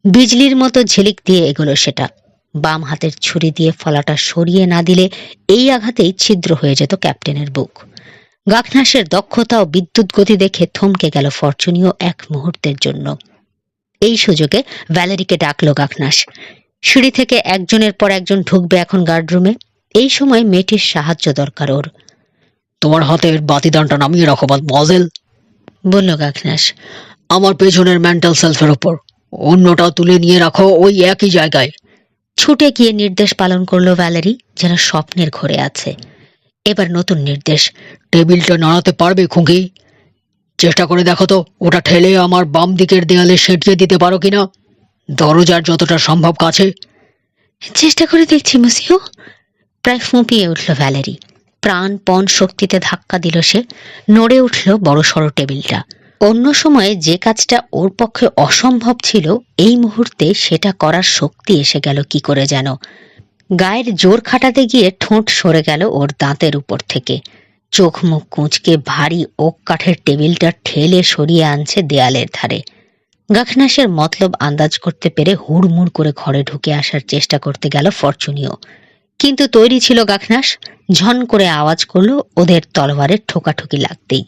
বিজলির মতো ঝিলিক দিয়ে এগোলো সেটা। বাম হাতের ছুরি দিয়ে ফলাটা সরিয়ে না দিলে এই আঘাতেই ছিদ্র হয়ে যেত ক্যাপ্টেনের বুক। গাখনাসের দক্ষতা ও বিদ্যুৎ গতি দেখে থমকে গেল ফরচুনিও 1 মুহূর্তের জন্য। এই সুযোগে ভ্যালেরিকে ডাকলো গাখনাস। সিঁড়ি থেকে একজনের পর একজন ঢুকবে এখন গার্ডরুমে। এই সময় মেয়েটির সাহায্য দরকার ওর।
তোমার হাতের বাতিদানটা নামিয়ে রাখো মজেল,
বলল গাখনাস।
আমার পেছনের মেন্টাল সেলফের ওপর। অন্যটাও তুলে নিয়ে রাখো ওই একই জায়গায়।
ছুটে গিয়ে নির্দেশ পালন করলো ভ্যালেরি, যেন স্বপ্নের ঘরে আছে। এবার নতুন নির্দেশ।
টেবিলটা নাড়াতে পারবে খুঁকি? চেষ্টা করে দেখো তো ওটা ঠেলে আমার বাম দিকের দেয়ালে সেটিয়ে দিতে পারো কিনা। দরজার যতটা সম্ভব কাছে।
চেষ্টা করে দেখছি মসিও। প্রায় ফুঁপিয়ে উঠল ভ্যালেরি। প্রাণপণ শক্তিতে ধাক্কা দিল সে। নড়ে উঠল বড় সড়ো টেবিলটা। অন্য সময়ে যে কাজটা ওর পক্ষে অসম্ভব ছিল, এই মুহূর্তে সেটা করার শক্তি এসে গেল কি করে যেন। গায়ের জোর খাটাতে গিয়ে ঠোঁট সরে গেল ওর দাঁতের উপর থেকে। চোখ মুখ কুঁচকে ভারী ওক কাঠের টেবিলটা ঠেলে সরিয়ে আনছে দেয়ালের ধারে। গাখনাসের মতলব আন্দাজ করতে পেরে হুড়মুড় করে ঘরে ঢুকে আসার চেষ্টা করতে গেল ফরচুনিও। কিন্তু তৈরি ছিল গাখনাস। ঝন করে আওয়াজ করলো ওদের তলোয়ারের ঠোকাঠুকি লাগতেই।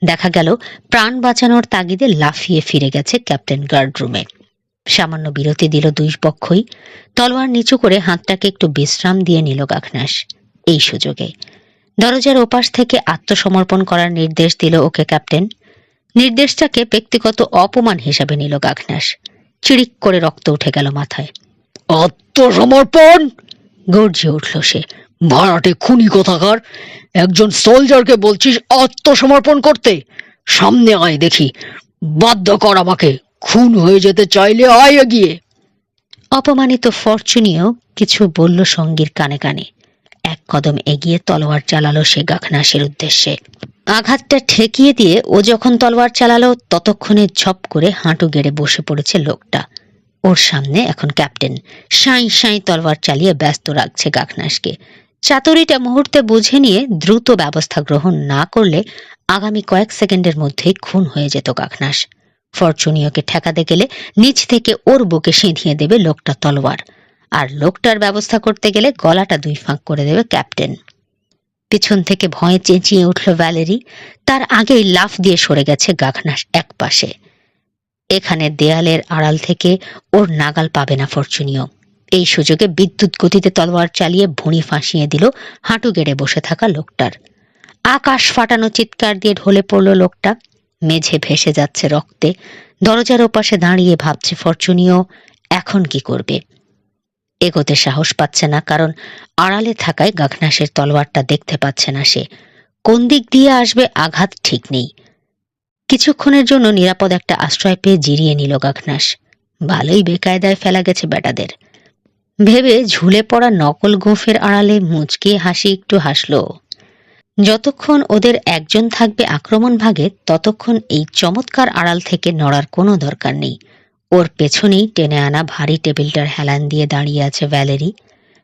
দেখা গেল প্রাণ বাঁচানোর তাগিদে লাফিয়ে ফিরে গেছে ক্যাপ্টেন গার্ডরুমে। সামান্য বিরতি দিল 2 পক্ষই। তলোয়ার নিচু করে হাতটাকে একটু বিশ্রাম দিয়ে নিল গাখনাস। এই সুযোগে দরজার ওপাশ থেকে আত্মসমর্পণ করার নির্দেশ দিল ওকে ক্যাপ্টেন। নির্দেশটাকে ব্যক্তিগত অপমান হিসাবে নিল গাখনাস। চিড়িক করে রক্ত উঠে গেল মাথায়।
আত্মসমর্পণ!
গর্জে উঠল সে।
ভাড়াটে খুনি কোথাকার! একজন সোলজারকে বলছিস আত্মসমর্পণ করতে? সামনে আয় দেখি। বাধ্য কর আমাকে। খুন হয়ে যেতে চাইলে আয় এগিয়ে।
অপমানিত ফরচুনিও কিছু বলল সঙ্গীর কানে কানে। 1 কদম এগিয়ে তলোয়ার চালালো সে গাখনাসের উদ্দেশ্যে। আঘাতটা ঠেকিয়ে দিয়ে ও যখন তলোয়ার চালালো, ততক্ষণে ঝপ করে হাঁটু গেড়ে বসে পড়েছে লোকটা। ওর সামনে এখন ক্যাপ্টেন সাঁই সাঁই তলোয়ার চালিয়ে ব্যস্ত রাখছে গাখনাসকে। চাতুরিটা মুহূর্তে বুঝে নিয়ে দ্রুত ব্যবস্থা গ্রহণ না করলে আগামী কয়েক সেকেন্ডের মধ্যেই খুন হয়ে যেত গাখনাস। ফরচুনিওকে ঠেকাতে গেলে নিচ থেকে ওর বুকে সিঁধিয়ে দেবে লোকটা তলোয়ার। আর লোকটার ব্যবস্থা করতে গেলে গলাটা দুই ফাঁক করে দেবে ক্যাপ্টেন। পিছন থেকে ভয়ে চেঁচিয়ে উঠল ভ্যালেরি। তার আগেই লাফ দিয়ে সরে গেছে গাখনাস এক পাশে। এখানে দেয়ালের আড়াল থেকে ওর নাগাল পাবে না ফরচুনিও। এই সুযোগে বিদ্যুৎ গতিতে তলোয়ার চালিয়ে ভুঁড়ি ফাঁসিয়ে দিল হাঁটু গেড়ে বসে থাকা লোকটার। আকাশ ফাটানো চিৎকার দিয়ে ঢলে পড়ল লোকটা। মেঝে ভেসে যাচ্ছে রক্তে। দরজার ওপাশে দাঁড়িয়ে ভাবছে ফরচুনিও এখন কি করবে। এগোতে সাহস পাচ্ছে না, কারণ আড়ালে থাকায় গাখনাসের তলোয়ারটা দেখতে পাচ্ছে না সে। কোন দিক দিয়ে আসবে আঘাত ঠিক নেই। কিছুক্ষণের জন্য নিরাপদ একটা আশ্রয় পেয়ে জিরিয়ে নিল গাখনাস। ভালোই বেকায়দায় ফেলা গেছে বেটাদের ভেবে ঝুলে পড়া নকল গোঁফের আড়ালে মুচকিয়ে হাসি একটু হাসল। যতক্ষণ ওদের একজন থাকবে আক্রমণ ভাগে, ততক্ষণ এই চমৎকার আড়াল থেকে নড়ার কোনো দরকার নেই। ওর পেছনেই টেনে আনা ভারী টেবিলটার হেলান দিয়ে দাঁড়িয়ে আছে ভ্যালেরি।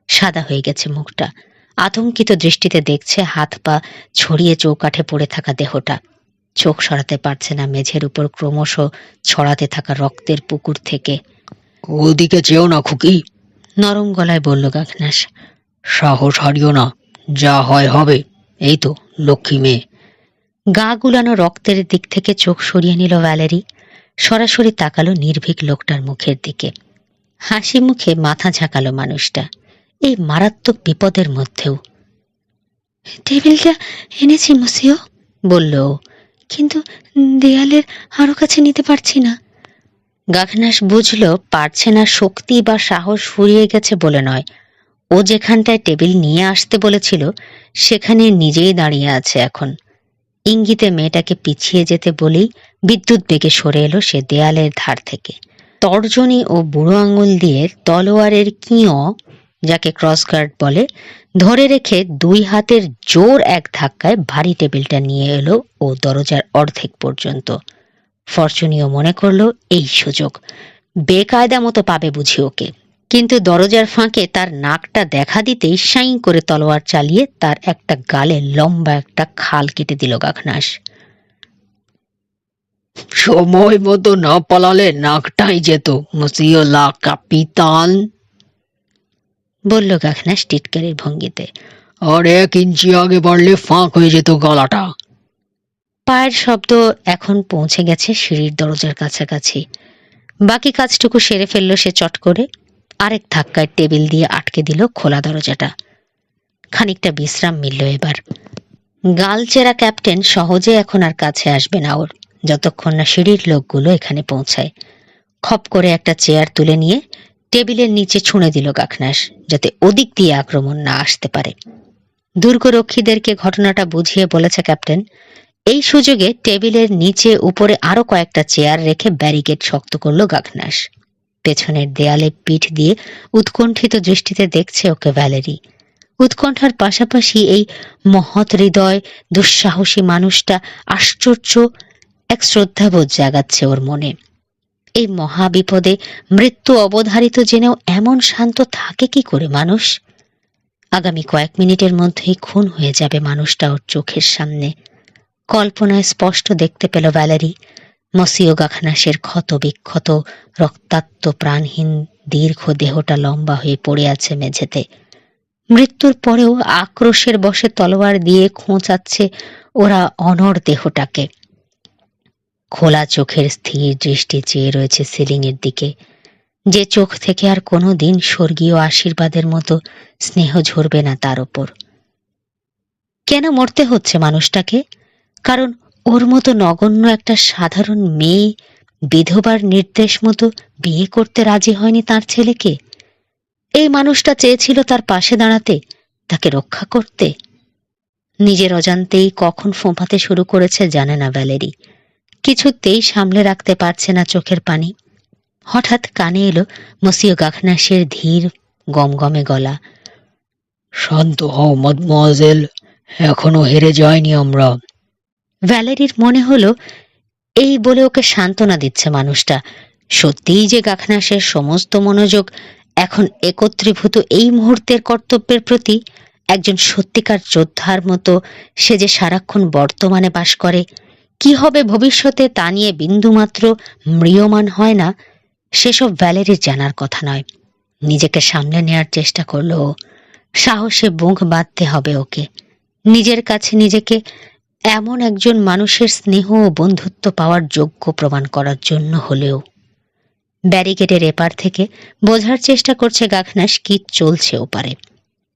সাদা হয়ে গেছে মুখটা। আতঙ্কিত দৃষ্টিতে দেখছে হাত পা ছড়িয়ে চৌকাঠে পড়ে থাকা দেহটা। চোখ সরাতে পারছে না মেঝের উপর ক্রমশ ছড়াতে থাকা রক্তের পুকুর থেকে।
ওদিকে চেও না খুকি,
নরম গলায় বলল গাখনাস।
সাহস হারিও না, যা হয় হবে। এই তো লক্ষ্মী মেয়ে।
গা গুলানো রক্তের দিক থেকে চোখ সরিয়ে নিল ভ্যালেরি। সরাসরি তাকালো নির্ভীক লোকটার মুখের দিকে। হাসি মুখে মাথা ঝাঁকালো মানুষটা, এই মারাত্মক বিপদের মধ্যেও। টেবিলটা এনেছি মুসিও, বলল, কিন্তু দেয়ালের আরো কাছে নিতে পারছি না। গাখনাস বুঝল পারছে না শক্তি বা সাহস ফুরিয়ে গেছে বলে নয়, ও যেখানটায় টেবিল নিয়ে আসতে বলেছিল সেখানে নিজেই দাঁড়িয়ে আছে এখন। ইঙ্গিতে মেয়েটাকে পিছিয়ে যেতে বলেই বিদ্যুৎ বেগে সরে এলো সে দেয়ালের ধার থেকে। তর্জনী ও বুড়ো আঙুল দিয়ে তলোয়ারের কিঁয়ো, যাকে ক্রসগার্ড বলে, ধরে রেখে দুই হাতের জোর এক ধাক্কায় ভারী টেবিলটা নিয়ে এলো ও দরজার অর্ধেক পর্যন্ত। ফরচুনিও মনে করলো এই সুযোগ বেকায়দা মতো পাবে বুঝি ওকে, কিন্তু দরজার ফাঁকে তার নাকটা দেখা দিতেই সাই করে তলোয়ার চালিয়ে তার একটা গালে লম্বা একটা খাল কেটে দিল গাখনাস।
সময় মতো না পালালে নাকটাই যেত মুসিও লা কাপিতান,
বলল গাখনাস টিটকারির ভঙ্গিতে।
আর 1 ইঞ্চি আগে বাড়লে ফাঁক হয়ে যেত গলাটা।
পায়ের শব্দ এখন পৌঁছে গেছে সিঁড়ির দরজার কাছাকাছি। বাকি কাজটুকু সেরে ফেলল সে চট করে। আরেক ধাক্কায় টেবিল দিয়ে আটকে দিল খোলা দরজাটা। খানিকটা বিশ্রাম মিলল এবার। গালচেরা ক্যাপ্টেন সহজে এখন আর কাছে আসবে না ওর, যতক্ষণ না সিঁড়ির লোকগুলো এখানে পৌঁছায়। খপ করে একটা চেয়ার তুলে নিয়ে টেবিলের নিচে ছুঁড়ে দিল গাখনাস, যাতে ওদিক দিয়ে আক্রমণ না আসতে পারে। দুর্গরক্ষীদেরকে ঘটনাটা বুঝিয়ে বলেছে ক্যাপ্টেন। এই সুযোগে টেবিলের নিচে উপরে আরো কয়েকটা চেয়ার রেখে ব্যারিকেড শক্ত করল গাখনাস। পেছনের দেয়ালে পিঠ দিয়ে উৎকণ্ঠিত দৃষ্টিতে দেখছে ওকে ভ্যালেরি। উৎকণ্ঠার পাশাপাশি এই মহৎ হৃদয় দুঃসাহসী মানুষটা আশ্চর্য এক শ্রদ্ধাবোধ জাগাচ্ছে ওর মনে। এই মহাবিপদে মৃত্যু অবধারিত জেনেও এমন শান্ত থাকে কি করে মানুষ? আগামী কয়েক মিনিটের মধ্যেই খুন হয়ে যাবে মানুষটা ওর চোখের সামনে। কল্পনায় স্পষ্ট দেখতে পেল ভ্যালেরি মসিও গাখনাসের ক্ষত বিক্ষত রক্তাক্ত প্রাণহীন দীর্ঘ দেহটা লম্বা হয়ে পড়ে আছে মেঝেতে। মৃত্যুর পরেও আক্রোশের বশে তলোয়ার দিয়ে খোঁচাচ্ছে ওরা অনড় দেহটাকে। খোলা চোখের স্থির দৃষ্টি চেয়ে রয়েছে সিলিংয়ের দিকে, যে চোখ থেকে আর কোনো দিন স্বর্গীয় আশীর্বাদের মতো স্নেহ ঝরবে না তার ওপর। কেন মরতে হচ্ছে মানুষটাকে? কারণ ওর মতো নগণ্য একটা সাধারণ মেয়ে বিধবার নির্দেশ মতো বিয়ে করতে রাজি হয়নি তার ছেলেকে। এই মানুষটা চেয়েছিল তার পাশে দাঁড়াতে, তাকে রক্ষা করতে। নিজের অজান্তেই কখন ফোঁপাতে শুরু করেছে জানে না ভ্যালেরি। কিছুতেই সামলে রাখতে পারছে না চোখের পানি। হঠাৎ কানে এলো মসিও গাখনাসের ধীর গমগমে গলা।
শান্ত হও মাদমোয়াজেল, এখনো হেরে যায়নি আমরা।
ভ্যালেরির মনে হলো এই বলে ওকে সান্ত্বনা দিচ্ছে মানুষটা। সত্যিই যে গাখনাসের সমস্ত মনোযোগ এখন একত্রীভূত এই মুহূর্তের কর্তব্যের প্রতি। একজন সত্যিকার যোদ্ধার মতো সে যে সারাক্ষণ বর্তমানে বাস করে। কি হবে ভবিষ্যতে তা নিয়ে বিন্দুমাত্র ম্রিয়মান হয় না, সেসব ভ্যালেরির জানার কথা নয়। নিজেকে সামলে নেয়ার চেষ্টা করলো ও। সাহসে বুক বাঁধতে হবে ওকে, নিজের কাছে নিজেকে এমন একজন মানুষের স্নেহ ও বন্ধুত্ব পাওয়ার যোগ্য প্রমাণ করার জন্য হলেও। ব্যারিকেডের এপার থেকে বোঝার চেষ্টা করছে গাখনাস কি চলছে ওপারে।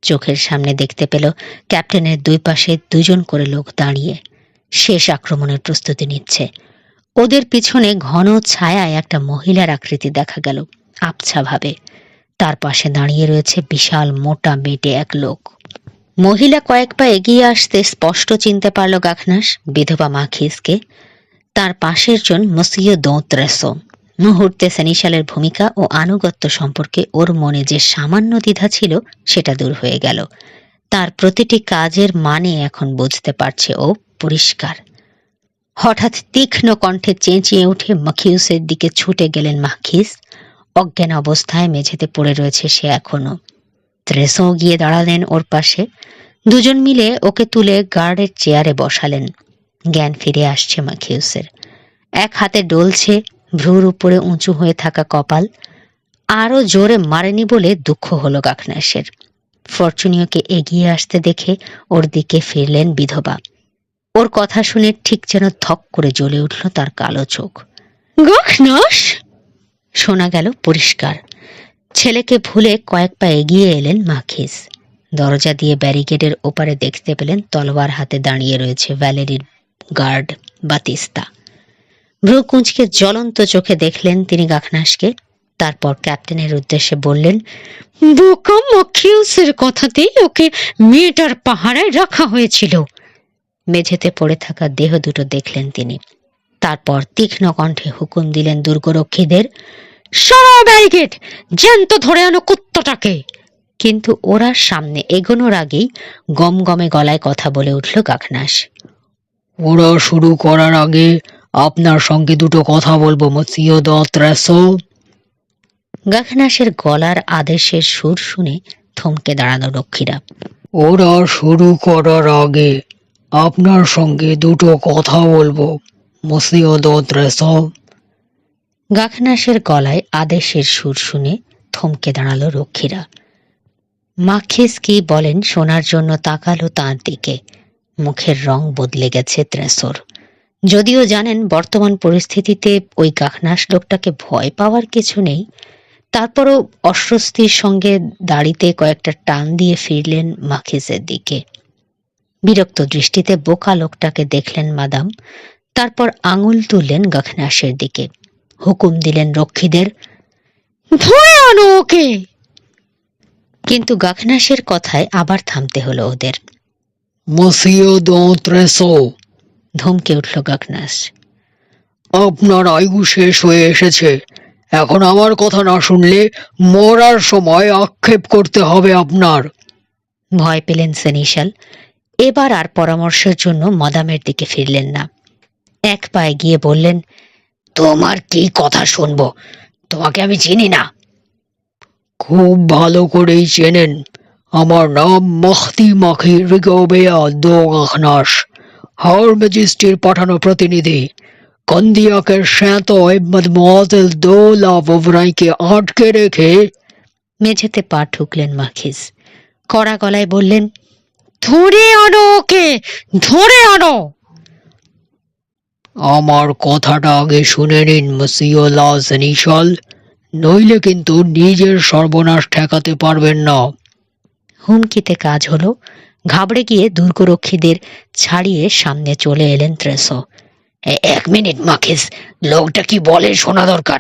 চোখের সামনে দেখতে পেল ক্যাপ্টেনের দুই পাশে দুজন করে লোক দাঁড়িয়ে শেষ আক্রমণের প্রস্তুতি নিচ্ছে। ওদের পিছনে ঘন ছায়ায় একটা মহিলার আকৃতি দেখা গেল আবছাভাবে। তার পাশে দাঁড়িয়ে রয়েছে বিশাল মোটা বেটে এক লোক। মহিলা কয়েক পা এগিয়ে আসতে স্পষ্ট চিনতে পারল গাখনাস বিধবা মাখিসকে। তার পাশের জন মসিও দোঁত্রেসো। মুহূর্তে সেনিশালের ভূমিকা ও আনুগত্য সম্পর্কে ওর মনে যে সামান্য দ্বিধা ছিল সেটা দূর হয়ে গেল। তার প্রতিটি কাজের মানে এখন বুঝতে পারছে ও পরিষ্কার। হঠাৎ তীক্ষ্ণ কণ্ঠে চেঁচিয়ে উঠে মাখিউসের দিকে ছুটে গেলেন মাখিস। অজ্ঞান অবস্থায় মেঝেতে পড়ে রয়েছে সে এখনো। ত্রেসো গিয়ে দাঁড়ালেন ওর পাশে। দুজন মিলে ওকে তুলে গার্ডের চেয়ারে বসালেন। জ্ঞান ফিরে আসছে মাখিউসের। এক হাতে ডলছে ভ্রুর উপরে উঁচু হয়ে থাকা কপাল। আরো জোরে মারেনি বলে দুঃখ হলো গাখনাসের। ফরচুনিওকে এগিয়ে আসতে দেখে ওর দিকে ফিরলেন বিধবা। ওর কথা শুনে ঠিক যেন ধক করে জ্বলে উঠল তার কালো চোখ। গাখনাস! শোনা গেল পরিষ্কার। ছেলেকে ভুলে কয়েক পা এগিয়ে এলেন মাখিস। দরজা দিয়ে ব্যারিকেডের ওপারে দেখতে পেলেন তলোয়ার হাতে দাঁড়িয়ে রয়েছে ভ্যালেরির গার্ড বাতিস্তা। ভ্রু কুঁচকে জ্বলন্ত চোখে দেখলেন তিনি গাখনাসকে। তারপর ক্যাপ্টেনের উদ্দেশ্যে বললেন, বোকা মাখিউসের কথাতেই ওকে মেয়েটার পাহারায় রাখা হয়েছিল। মেঝেতে পড়ে থাকা দেহ দুটো দেখলেন তিনি। তারপর তীক্ষ্ণ কণ্ঠে হুকুম দিলেন দুর্গরক্ষীদের, সরাও ব্যারিকেড, জ্যান্ত ধরে আনো কুত্তাটাকে। কিন্তু ওরা সামনে এগোনোর আগেই গমগমে গলায় কথা বলে উঠল গাখনাস।
ওরা শুরু করার আগে আপনার সঙ্গে দুটো কথা বলবো মসিও দোঁত্রেসো।
গাখনাসের গলার আদেশের সুর শুনে থমকে দাঁড়ানো রক্ষীরা।
ওরা শুরু করার আগে আপনার সঙ্গে দুটো কথা বলবো মসিও দোঁত্রেসো।
গাখনাসের গলায় আদেশের সুর শুনে থমকে দাঁড়ালো রক্ষীরা। মাখিস কি বলেন শোনার জন্য তাকালো তাঁর দিকে। মুখের রং বদলে গেছে ত্রেসোর। যদিও জানেন বর্তমান পরিস্থিতিতে ওই গাখনাস লোকটাকে ভয় পাওয়ার কিছু নেই, তারপরও অস্বস্তির সঙ্গে দাড়িতে কয়েকটা টান দিয়ে ফিরলেন মাখিসের দিকে। বিরক্ত দৃষ্টিতে বোকা লোকটাকে দেখলেন মাদাম। তারপর আঙুল তুললেন গাখনাসের দিকে। হুকুম দিলেন রক্ষীদের, ধরে আনো ওকে। কিন্তু গাখনাসের কথায় আবার থামতে হলো ওদের।
মসিও দোঁত্রেসো,
ধমকে উঠল গাখনাস।
আপনার আয়ু শেষ হয়ে এসেছে। এখন আমার কথা না শুনলে মরার সময় আক্ষেপ করতে হবে আপনার।
ভয় পেলেন সেনিশাল। এবার আর পরামর্শের জন্য মাদামের দিকে ফিরলেন না। এক পায়ে গিয়ে বললেন,
তোমার কি কথা শুনবো? তোমাকে আমি চিনি না। খুব ভালো করেই চেনেন। আমার নাম মাখতি মাখি রিগোবেয়া দো গাখনাস, হাওর ম্যাজেস্টির পাঠানো প্রতিনিধি। কন্দিয়াকের শ্যাতয় মদমোয়াজেল দো লা ভোভরাইকে আটকে রেখে।
মেঝেতে পা ঠুকলেন মাখিস। কড়া গলায় বললেন, ধরে আনো ওকে, ধরে আনো।
আমার কথাটা আগে শুনে নিন মসিও লা সেনিশাল, নইলে কিন্তু নিজের সর্বনাশ ঠেকাতে পারবেন না।
হুমকিতে কাজ হলো। ঘাবড়ে গিয়ে দুর্গরক্ষীদের ছাড়িয়ে সামনে চলে এলেন ত্রেসো।
এক মিনিট মাখিস, লোকটা কি বলে শোনা দরকার।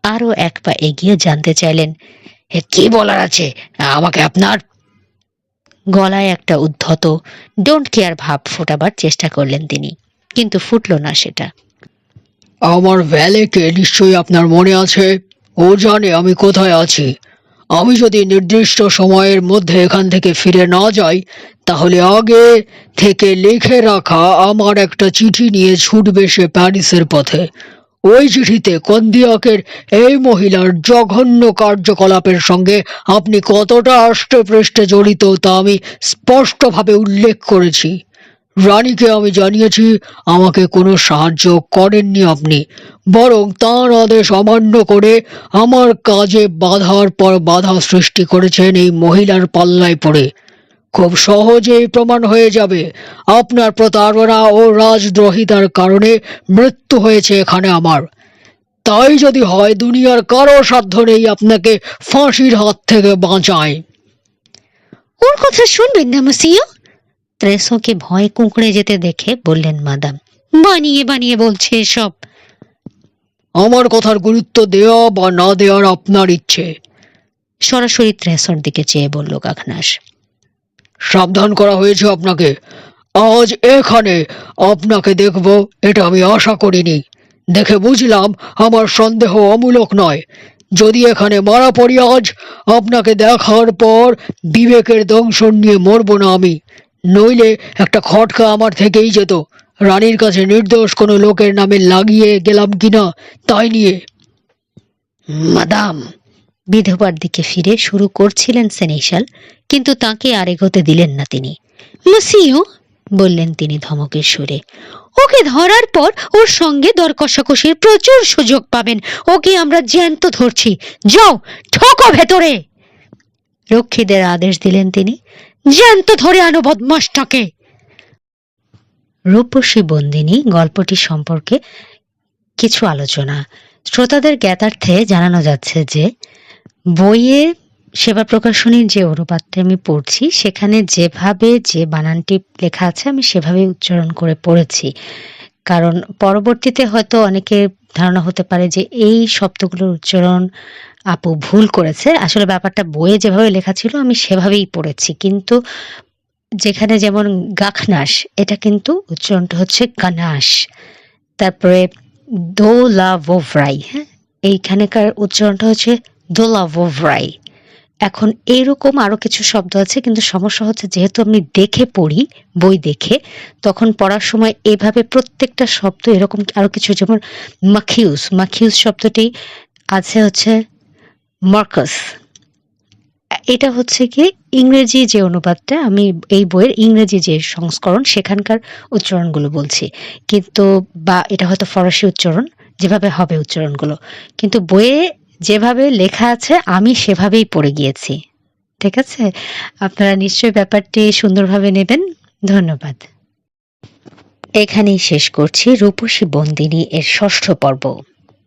আরো এক পা এগিয়ে জানতে চাইলেন,
কি বলার আছে আমাকে আপনার?
গলায় একটা উদ্ধত ডোন্ট কেয়ার ভাব ফোটাবার চেষ্টা করলেন তিনি, কিন্তু ফুটল না সেটা।
আমার ভ্যালেকে নিশ্চয়ই আপনার মনে আছে। ও জানে আমি কোথায় আছি। আমি যদি নির্দিষ্ট সময়ের মধ্যে এখান থেকে ফিরে না যাই, তাহলে আগে থেকে লিখে রাখা আমার একটা চিঠি নিয়ে ছুটবে সে প্যারিসের পথে। ওই চিঠিতে কন্দিয়াকের এই মহিলার জঘন্য কার্যকলাপের সঙ্গে আপনি কতটা আষ্টে পৃষ্ঠে জড়িত তা আমি স্পষ্টভাবে উল্লেখ করেছি। রানীকে আমি জানিয়েছি আমাকে কোনো সাহায্য করেননি আপনি, বরং তাঁর আদেশ অমান্য করে আমার কাজে বাধার পর বাধা সৃষ্টি করেছেন এই মহিলার পাল্লায় পড়ে। খুব সহজেই প্রমাণ হয়ে যাবে আপনার প্রতারণা ও রাজদ্রোহিতার কারণে মৃত্যু হয়েছে এখানে আমার। তাই যদি হয় দুনিয়ার কারো সাধ্য নেই আপনাকে ফাঁসির হাত থেকে বাঁচায়।
ওর কথা শুনবেন না মুসিও, ত্রেসোকে ভয় কুঁকড়ে যেতে দেখে বললেন মাদাম। বানিয়ে বানিয়ে বলছে এসব।
আমার কথার গুরুত্ব দেওয়া বা না দেওয়ার আপনার ইচ্ছে।
সরাসরি ত্রেসোর দিকে চেয়ে বলল গাখনাস।
সাবধান করা হয়েছে আপনাকে। আজ এখানে আপনাকে দেখব এটা আমি আশা করিনি। দেখে বুঝলাম আমার সন্দেহ অমূলক নয়। যদি এখানে মারা পড়ি আজ, আপনাকে দেখার পর বিবেকের দংশন নিয়ে মরব না আমি। নইলে একটা খটকা আমার থেকেই যেত, রানীর কাছে নির্দোষ কোনো লোকের নামে লাগিয়ে গেলাম কিনা তাই নিয়ে।
মাদাম, বিধবার দিকে ফিরে শুরু করছিলেন সেনেশাল, কিন্তু তাকে আর এগোতে দিলেন না তিনি। মুসিও, বললেন তিনি ধমকের সুরে, ওকে ধরার পর ওর সঙ্গে দর কষাকষির প্রচুর সুযোগ পাবেন। ওকে আমরা জ্যান্ত ধরছি। যাও, ঠকো ভেতরে। রক্ষীদের আদেশ দিলেন তিনি। জ্যান্ত ধরে আনো বদমাশটাকে। রূপসী বন্দিনী গল্পটি সম্পর্কে কিছু আলোচনা। শ্রোতাদের জ্ঞাতার্থে জানানো যাচ্ছে যে বইয়ে সেবা প্রকাশনীর যে অনুবাদটা আমি পড়ছি সেখানে যেভাবে যে বানানটি লেখা আছে আমি সেভাবে উচ্চারণ করে পড়েছি, কারণ পরবর্তীতে হয়তো অনেকের ধারণা হতে পারে যে এই শব্দগুলোর উচ্চারণ আপু ভুল করেছে। আসলে ব্যাপারটা বইয়ে যেভাবে লেখা ছিল আমি সেভাবেই পড়েছি, কিন্তু যেখানে যেমন গাখনাস, এটা কিন্তু উচ্চারণটা হচ্ছে গানাস। তারপরে দোলাভোভরাই, হ্যাঁ, এইখানেকার উচ্চারণটা হচ্ছে দোলাভোভরাই। এখন এইরকম আরো কিছু শব্দ আছে, কিন্তু সমস্যা হচ্ছে যেহেতু আমি দেখে পড়ি, বই দেখে, তখন পড়ার সময় এভাবে প্রত্যেকটা শব্দ এরকম আরো কিছু, যেমন মাখিউস, মাখিউস শব্দটি আছে হচ্ছে মার্কাস। এটা হচ্ছে কি ইংরেজি যে অনুবাদটা, আমি এই বইয়ের ইংরেজি যে সংস্করণ সেখানকার উচ্চারণগুলো বলছি, কিন্তু বা এটা হয়তো ফরাসি উচ্চারণ, যেভাবে হবে উচ্চারণগুলো, কিন্তু বইয়ে যেভাবে লেখা আছে আমি সেভাবেই পড়ে গিয়েছি। ঠিক আছে, আপনারা নিশ্চয়ই ব্যাপারটি সুন্দরভাবে নেবেন। ধন্যবাদ। এখানেই শেষ করছি রূপসী বন্দিনী এর ৬ষ্ঠ পর্ব।